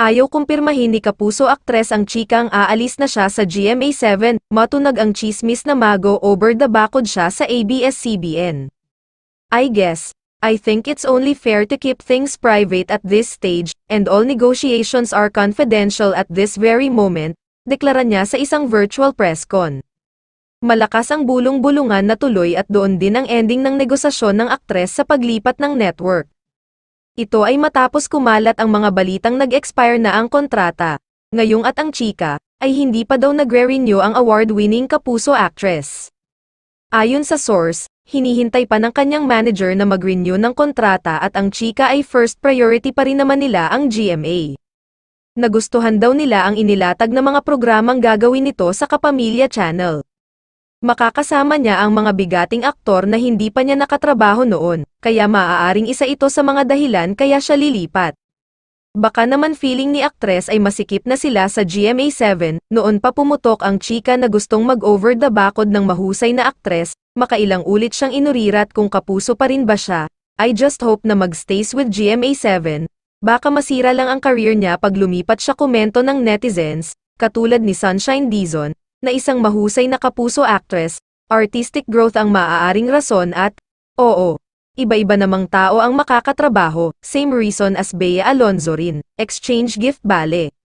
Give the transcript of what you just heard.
Ayaw kumpirmahin ni Kapuso aktres ang chikang aalis na siya sa GMA7, matunag ang chismis na mago over the bakod siya sa ABS-CBN. I think it's only fair to keep things private at this stage, and all negotiations are confidential at this very moment, deklara niya sa isang virtual press con. Malakas ang bulong-bulungan na tuloy at doon din ang ending ng negosasyon ng aktres sa paglipat ng network. Ito ay matapos kumalat ang mga balitang nag-expire na ang kontrata, ngayong at ang chika, ay hindi pa daw nagre-renew ang award-winning Kapuso actress. Ayon sa source, hinihintay pa ng kanyang manager na mag-renew ng kontrata at ang chika ay first priority pa rin naman nila ang GMA. Nagustuhan daw nila ang inilatag na mga programang gagawin nito sa Kapamilya Channel. Makakasama niya ang mga bigating aktor na hindi pa niya nakatrabaho noon, kaya maaaring isa ito sa mga dahilan kaya siya lilipat. Baka naman feeling ni aktres ay masikip na sila sa GMA7, noon pa pumutok ang chika na gustong mag-over the bakod ng mahusay na aktres, makailang ulit siyang inurirat kung Kapuso pa rin ba siya. I just hope na mag-stays with GMA7, baka masira lang ang career niya pag lumipat siya, komento ng netizens, katulad ni Sunshine Dizon, na isang mahusay na Kapuso actress, artistic growth ang maaaring rason at, oo, iba-iba namang tao ang makakatrabaho, same reason as Bea Alonzo rin, exchange gift bale.